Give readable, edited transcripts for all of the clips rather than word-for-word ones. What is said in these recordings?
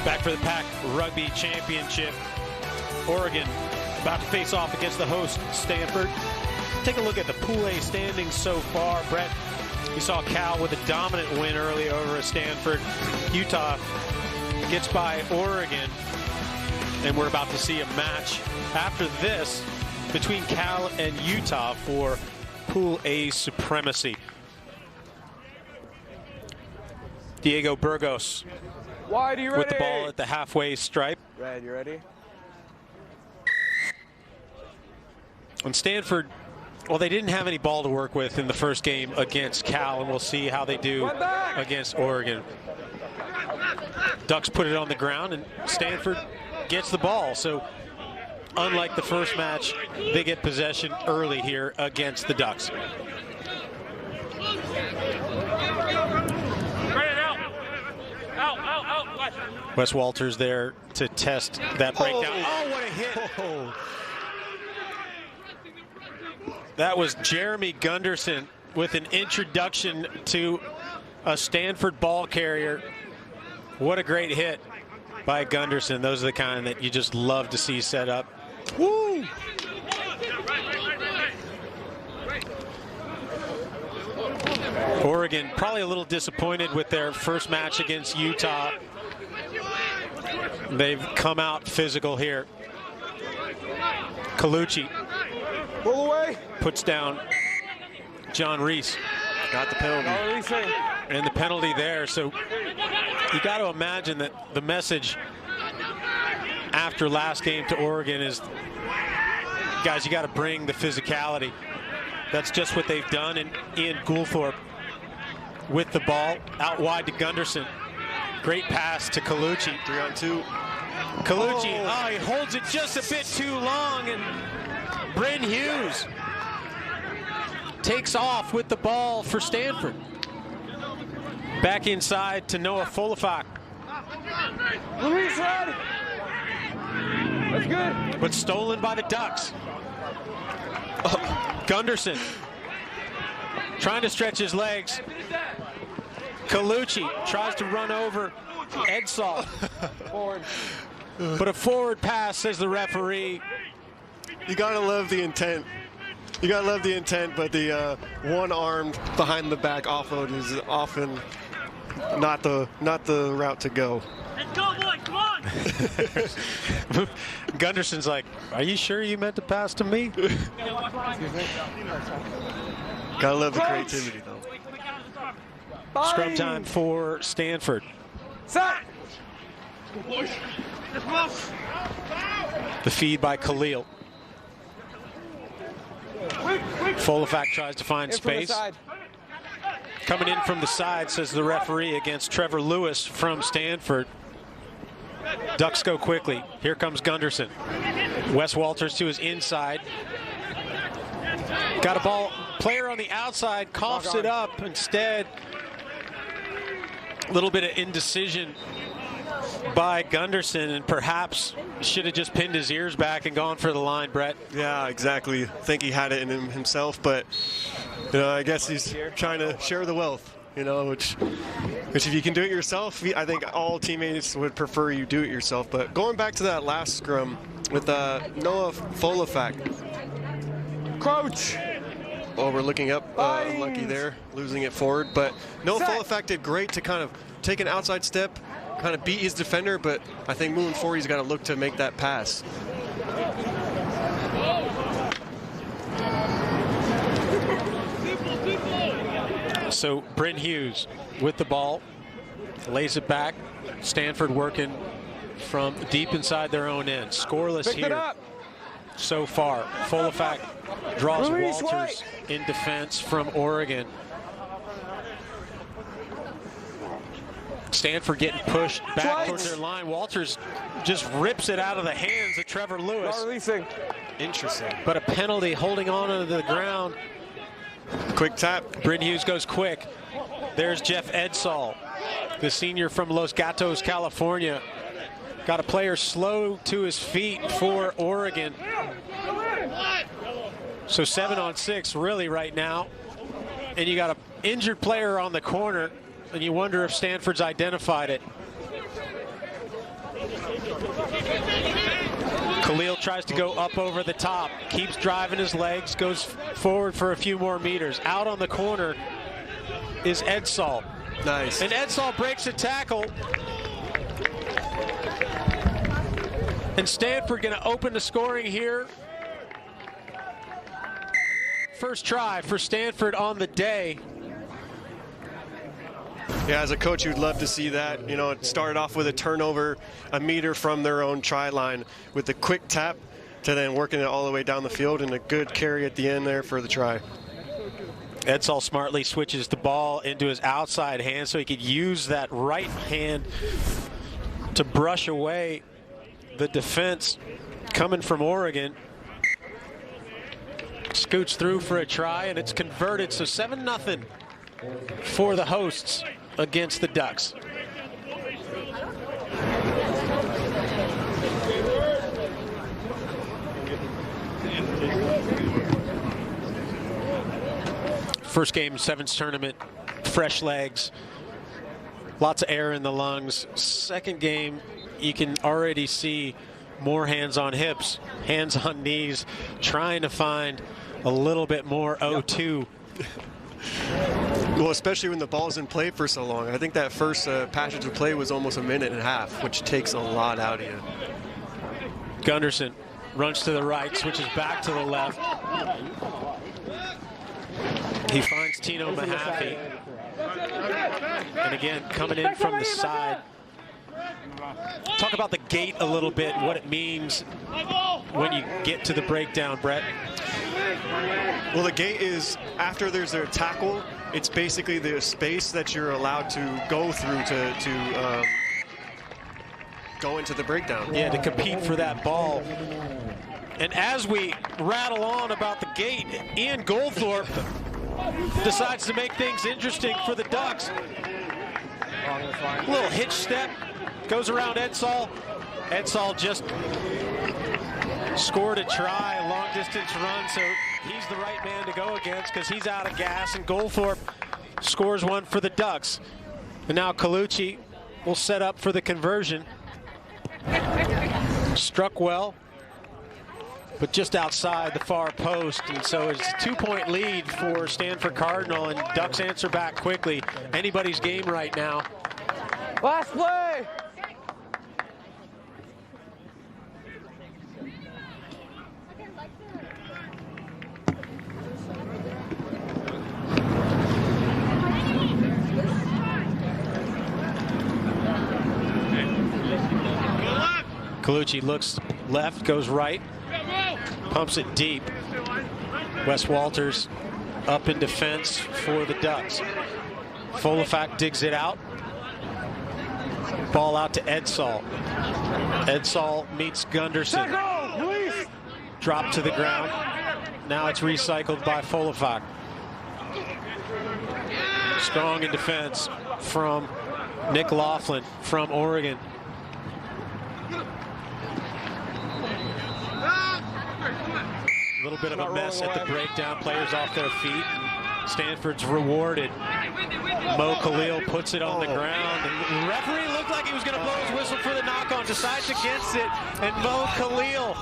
Back for the Pac Rugby Championship. Oregon about to face off against the host, Stanford. Take a look at the Pool A standings so far. Brett, you saw Cal with a dominant win early over at Stanford. Utah gets by Oregon, and we're about to see a match after this between Cal and Utah for Pool A supremacy. Diego Burgos Wide, you ready? with the ball at the halfway stripe. Red, you ready? And Stanford, well, they didn't have any ball to work with in the first game against Cal, and we'll see how they do against Oregon. Ducks put it on the ground, and Stanford gets the ball. So unlike the first match, they get possession early here against the Ducks. Wes Walters there to test that breakdown. Oh, what a hit. Oh. That was Jeremy Gunderson with an introduction to a Stanford ball carrier. What a great hit by Gunderson. Those are the kind that you just love to see set up. Woo! Oregon probably a little disappointed with their first match against Utah. They've come out physical here. Colucci Pull away. puts down John Reese. Got the penalty. And the penalty there. So you got to imagine that the message after last game to Oregon is, guys, you got to bring the physicality. That's just what they've done. And Ian Goulthorpe with the ball out wide to Gunderson. Great pass to Colucci. 3-on-2. Colucci, he holds it just a bit too long, and Bryn Hughes takes off with the ball for Stanford. Back inside to Noah Folafak. Luis, red. That's good. But stolen by the Ducks. Gunderson trying to stretch his legs. Colucci tries to run over Edsall. Forward. But a forward pass, says the referee. You gotta love the intent. You gotta love the intent, but the one-armed behind the back offload is often not the route to go. Let's go, boys, come on! Gunderson's like, are you sure you meant to pass to me? Gotta love the creativity, though. Scrum time for Stanford. Set. The feed by Khalil. Folafak tries to find space. Coming in from the side, says the referee, against Trevor Lewis from Stanford. Ducks go quickly. Here comes Gunderson. Wes Walters to his inside. Got a ball. Player on the outside coughs it up. Instead, a little bit of indecision by Gunderson, and perhaps should have just pinned his ears back and gone for the line, Brett. Yeah, exactly. I think he had it in him himself, but I guess he's trying to share the wealth, which if you can do it yourself, I think all teammates would prefer you do it yourself. But going back to that last scrum with Noah Folafak. Crouch. Oh, we're looking up, unlucky there, losing it forward. But Noah Folafak did great to kind of take an outside step, kind of beat his defender, but I think moving forward, he's got to look to make that pass. So Bryn Hughes with the ball, lays it back. Stanford working from deep inside their own end. Scoreless here so far. Folafak draws Walters in defense from Oregon. Stanford getting pushed back towards their line. Walters just rips it out of the hands of Trevor Lewis. Not releasing. Interesting. But a penalty holding on to the ground. Quick tap. Bryn Hughes goes quick. There's Jeff Edsall, the senior from Los Gatos, California. Got a player slow to his feet for Oregon. So 7-on-6 really right now. And you got an injured player on the corner, and you wonder if Stanford's identified it. Khalil tries to go up over the top, keeps driving his legs, goes forward for a few more meters. Out on the corner is Edsall. Nice. And Edsall breaks a tackle. And Stanford going to open the scoring here. First try for Stanford on the day. Yeah, as a coach, you'd love to see that. You know, it started off with a turnover, a meter from their own try line, with a quick tap to then working it all the way down the field, and a good carry at the end there for the try. Edsall smartly switches the ball into his outside hand so he could use that right hand to brush away the defense coming from Oregon. Scoots through for a try, and it's converted, so 7-0 for the hosts against the Ducks. First game, sevens tournament, fresh legs, lots of air in the lungs. Second game, you can already see more hands on hips, hands on knees, trying to find a little bit more O2. Well, especially when the ball's in play for so long. I think that first passage of play was almost a minute and a half, which takes a lot out of you. Gunderson runs to the right, switches back to the left. He finds Tino Mahaffey. And again, coming in from the side. Talk about the gate a little bit, what it means when you get to the breakdown, Brett. Well, the gate is, after there's a tackle, it's basically the space that you're allowed to go through to go into the breakdown. Yeah, to compete for that ball. And as we rattle on about the gate, Ian Goldthorpe decides to make things interesting for the Ducks. A little hitch step, goes around Edsall. Edsall just scored a try, a long distance run, so he's the right man to go against because he's out of gas, and Goldthorpe scores one for the Ducks. And now Colucci will set up for the conversion. Struck well, but just outside the far post, and so it's a 2-point lead for Stanford Cardinal, and Ducks answer back quickly. Anybody's game right now. Last play. Colucci looks left, goes right, pumps it deep. Wes Walters up in defense for the Ducks. Folefak digs it out. Ball out to Edsall. Edsall meets Gunderson. Drop to the ground. Now it's recycled by Folefak. Strong in defense from Nick Laughlin from Oregon. A little bit of a mess at the breakdown. Players off their feet. Stanford's rewarded. Mo Khalil puts it on the ground. And the referee looked like he was going to blow his whistle for the knock-on. Decides against it. And Mo Khalil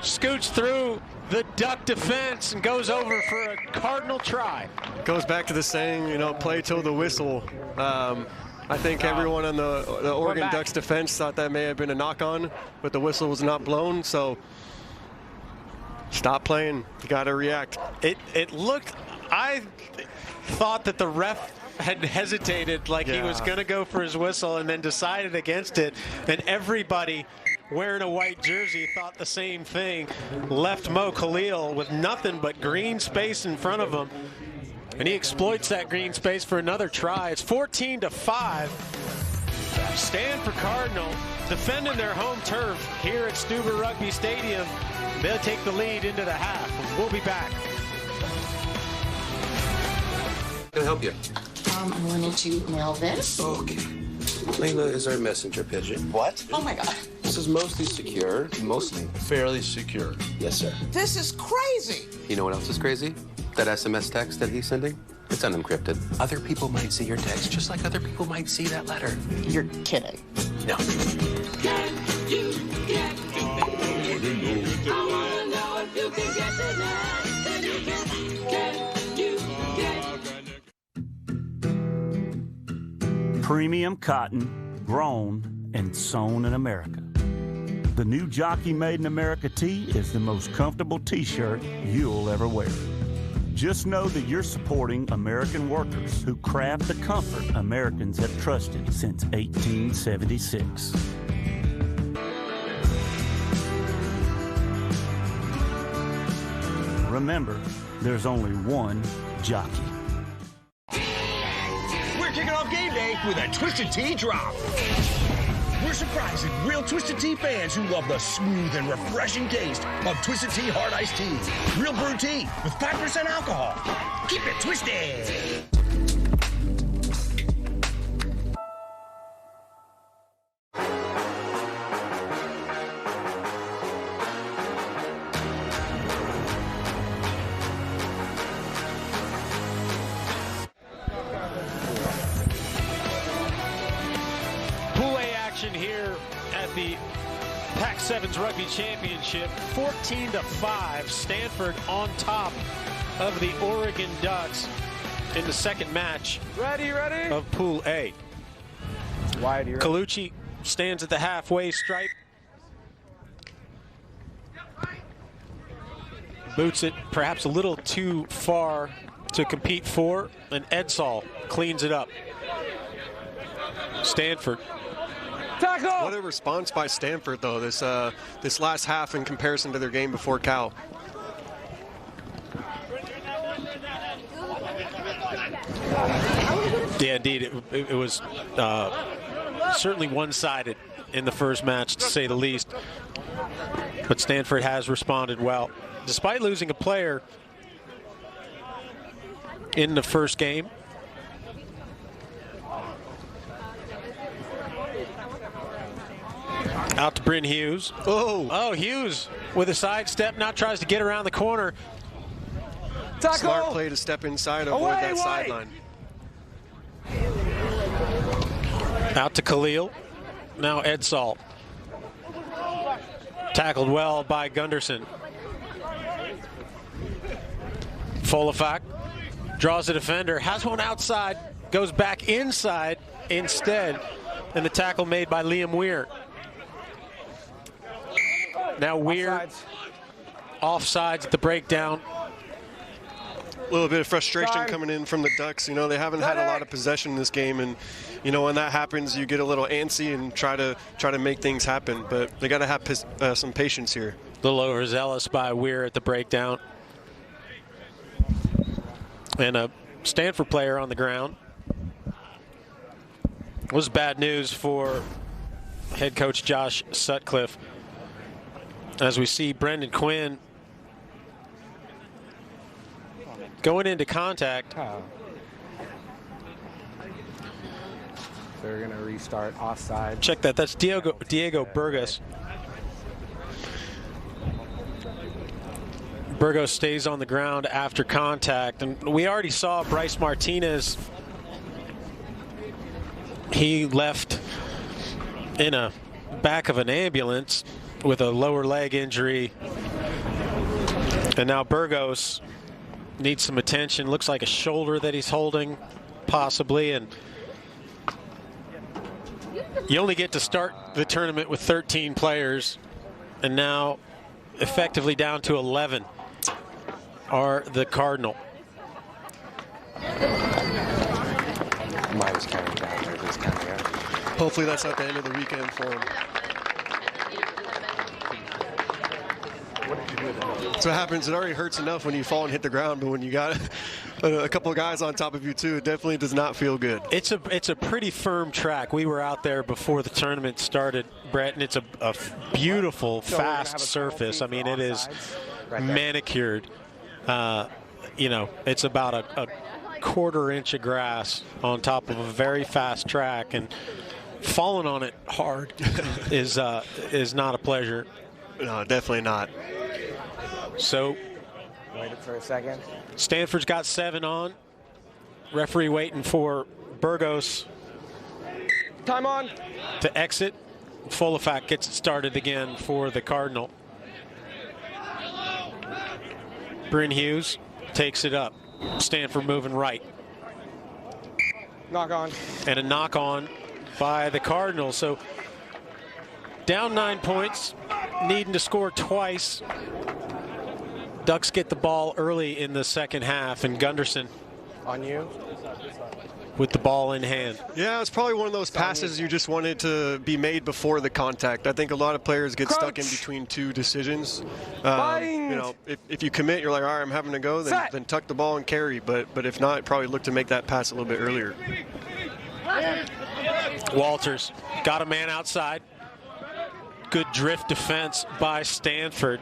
scoots through the Duck defense and goes over for a Cardinal try. Goes back to the saying, you know, play till the whistle. I think everyone on the Oregon Ducks defense thought that may have been a knock-on, but the whistle was not blown, so stop playing. You got to react. It looked, I thought that the ref had hesitated, like he was going to go for his whistle and then decided against it, and everybody wearing a white jersey thought the same thing. Left Mo Khalil with nothing but green space in front of him, and he exploits that green space for another try. It's 14-5. Stanford Cardinal defending their home turf here at Stuber Rugby Stadium. They'll take the lead into the half. We'll be back. Can I help you? I wanted to mail this. Okay. Layla is our messenger pigeon. What? Oh my God. This is mostly secure. Mostly. Fairly secure. Yes, sir. This is crazy. You know what else is crazy? That SMS text that he's sending? It's unencrypted. Other people might see your text just like other people might see that letter. You're kidding. No. premium cotton, grown and sewn in America. The new Jockey Made in America tee is the most comfortable t-shirt you'll ever wear. Just know that you're supporting American workers who craft the comfort Americans have trusted since 1876. Remember, there's only one jockey. We're kicking off game day with a Twisted Tea drop. We're surprising real Twisted Tea fans who love the smooth and refreshing taste of Twisted Tea Hard Iced Tea. Real brewed tea with 5% alcohol. Keep it twisted. Here at the Pac-7's Rugby Championship, 14-5, Stanford on top of the Oregon Ducks in the second match of Pool A. Colucci stands at the halfway stripe, boots it perhaps a little too far to compete for, and Edsall cleans it up. Stanford. Tackle! What a response by Stanford, though, this last half in comparison to their game before Cal. Yeah, indeed. It was certainly one-sided in the first match, to say the least. But Stanford has responded well. Despite losing a player in the first game, out to Bryn Hughes. Oh, Hughes with a sidestep, now tries to get around the corner. Tackle. Smart play to step inside, avoid that sideline. Out to Khalil. Now Edsall. Tackled well by Gunderson. Folafak draws the defender, has one outside, goes back inside instead, and the tackle made by Liam Weir. Now Weir offsides at the breakdown. A little bit of frustration coming in from the Ducks. You know, they haven't had a lot of possession in this game, and you know, when that happens, you get a little antsy and try to make things happen. But they got to have some patience here. A little overzealous by Weir at the breakdown, and a Stanford player on the ground. It was bad news for head coach Josh Sutcliffe, as we see Brendan Quinn going into contact. They're going to restart offside. Check that. That's Diego Burgos. Burgos stays on the ground after contact. And we already saw Bryce Martinez. He left in a back of an ambulance with a lower leg injury. And now Burgos needs some attention. Looks like a shoulder that he's holding, possibly. And you only get to start the tournament with 13 players, and now effectively down to 11 are the Cardinal. Hopefully that's not the end of the weekend for him. That's what happens. It already hurts enough when you fall and hit the ground, but when you got a couple of guys on top of you too, it definitely does not feel good. It's a pretty firm track. We were out there before the tournament started, Brett, and it's a beautiful, fast surface. I mean, it is manicured. You know, it's about a quarter inch of grass on top of a very fast track, and falling on it hard is not a pleasure. No, definitely not. So, waited for a second. Stanford's got 7 on. Referee waiting for Burgos. Time on. To exit. Folafak gets it started again for the Cardinal. Bryn Hughes takes it up. Stanford moving right. Knock on. And a knock on by the Cardinals. So down 9 points, needing to score twice. Ducks get the ball early in the second half, and Gunderson On you. with the ball in hand. Yeah, it's probably one of those passes you just wanted to be made before the contact. I think a lot of players get stuck in between two decisions. You know, if you commit, you're like, all right, I'm having to go, then tuck the ball and carry. But if not, probably look to make that pass a little bit earlier. Walters got a man outside. Good drift defense by Stanford.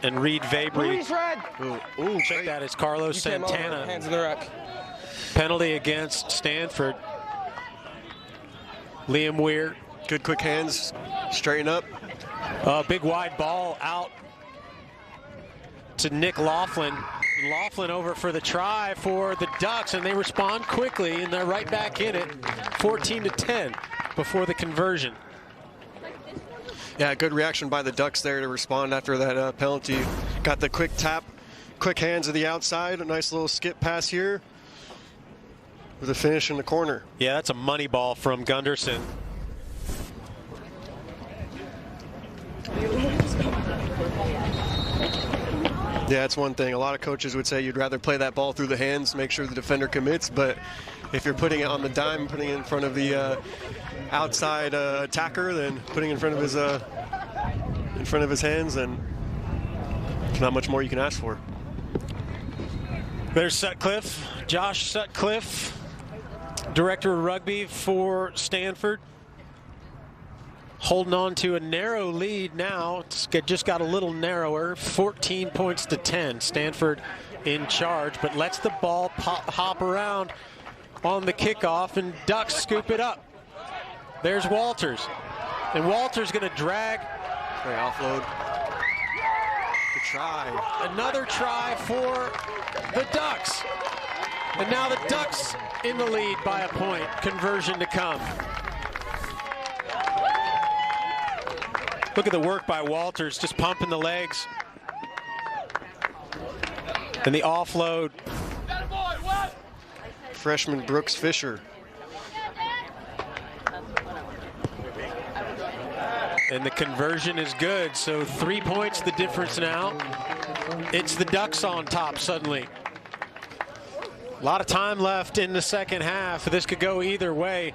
And Reed Vabry. Check that, it's Carlos Santana. Hands in the ruck. Penalty against Stanford. Liam Weir. Good quick hands, straighten up. Big wide ball out to Nick Laughlin. Laughlin over for the try for the Ducks, and they respond quickly, and they're right back in it, 14-10 before the conversion. Yeah, good reaction by the Ducks there to respond after that penalty. Got the quick tap, quick hands to the outside, a nice little skip pass here with a finish in the corner. Yeah, that's a money ball from Gunderson. Yeah, that's one thing. A lot of coaches would say you'd rather play that ball through the hands, make sure the defender commits, but if you're putting it on the dime, putting it in front of the outside attacker, then putting it in front of his hands, then there's not much more you can ask for. There's Sutcliffe, Josh Sutcliffe, director of rugby for Stanford. Holding on to a narrow lead now. It's just got a little narrower, 14 points to 10. Stanford in charge, but lets the ball hop around on the kickoff, and Ducks scoop it up. There's Walters, and Walters going to drag. Great offload. Good try. Another try for the Ducks. And now the Ducks in the lead by a point. Conversion to come. Look at the work by Walters, just pumping the legs. And the offload. Freshman Brooks Fisher. And the conversion is good, so 3 points the difference now. It's the Ducks on top suddenly. A lot of time left in the second half. This could go either way.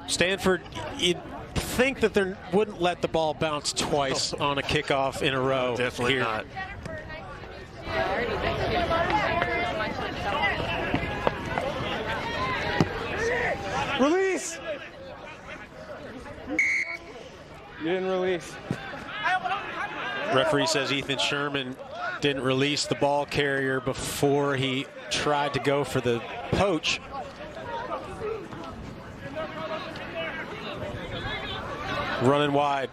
Stanford, you'd think that they wouldn't let the ball bounce twice on a kickoff in a row. Definitely here. not. Release! You didn't release. Referee says Ethan Sherman didn't release the ball carrier before he tried to go for the poach. Running wide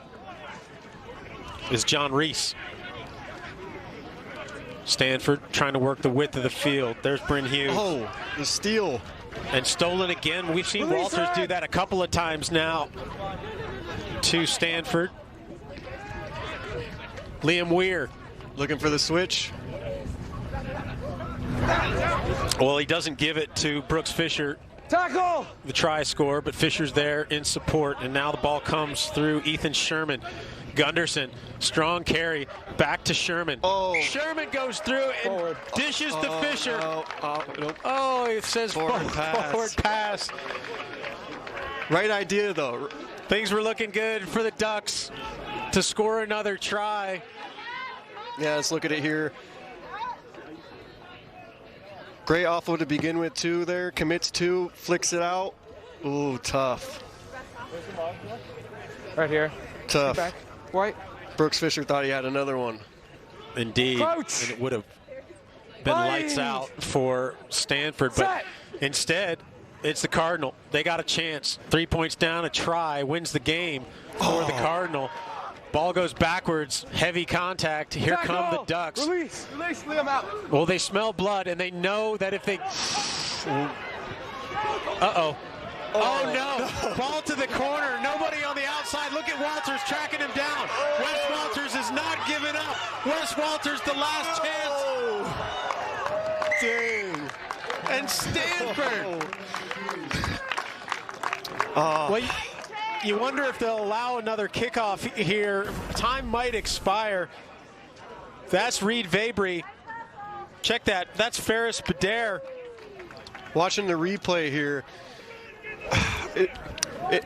is John Reese. Stanford trying to work the width of the field. There's Bryn Hughes. Oh, the steal. And stolen again. We've seen Walters do that a couple of times now to Stanford. Liam Weir. Looking for the switch. Well, he doesn't give it to Brooks Fisher. Tackle! The try score, but Fisher's there in support, and now the ball comes through Ethan Sherman. Gunderson, strong carry, back to Sherman. Oh. Sherman goes through and dishes to Fisher. Nope. Oh, it says forward pass. Right idea, though. Things were looking good for the Ducks to score another try. Yeah, let's look at it here. Great offload to begin with, too, there. Commits two, flicks it out. Ooh, tough. Right here. Tough. Back. White. Brooks Fisher thought he had another one. Indeed. Coach. And it would have been lights out for Stanford, but instead, it's the Cardinal. They got a chance. 3 points down, a try, wins the game for the Cardinal. Ball goes backwards, heavy contact. Here come the Ducks. Release, Liam out. Well, they smell blood, and they know that if they... Uh-oh. Oh, no. Ball to the corner. Nobody on the outside. Look at Walters tracking him down. Wes Walters is not giving up. Wes Walters, the last chance. Dang. and Stanford. Well, you wonder if they'll allow another kickoff here. Time might expire. That's Reed Vabry. Check that. That's Ferris Badair. Watching the replay here,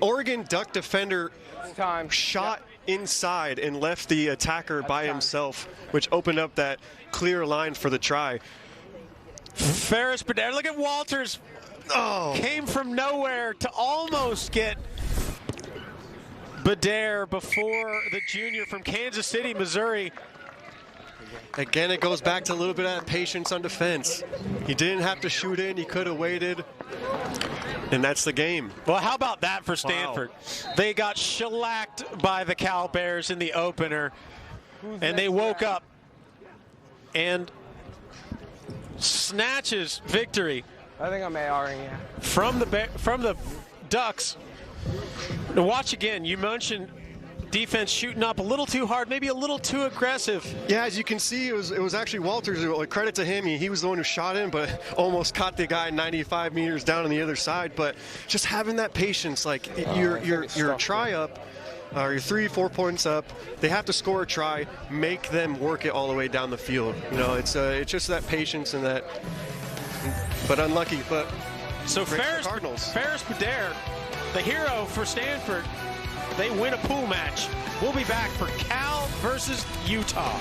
Oregon duck defender shot inside and left the attacker by himself, which opened up that clear line for the try. Ferris Badair. Look at Walters. Came from nowhere to almost get Badair before the junior from Kansas City, Missouri. Again, it goes back to a little bit of patience on defense. He didn't have to shoot in. He could have waited. And that's the game. Well, how about that for Stanford? Wow. They got shellacked by the Cal Bears in the opener, and they woke up and snatches victory. I think I'm ARing, yeah. From the Ducks. Now watch again. You mentioned defense shooting up a little too hard, maybe a little too aggressive. Yeah, as you can see, it was actually Walters. Credit to him. He was the one who shot in, but almost caught the guy 95 meters down on the other side. But just having that patience, like your try up, or your 3-4 points up, they have to score a try, make them work it all the way down the field. You know, it's just that patience and that. But unlucky. But so Ferris Badair, the hero for Stanford. They win a pool match. We'll be back for Cal versus Utah.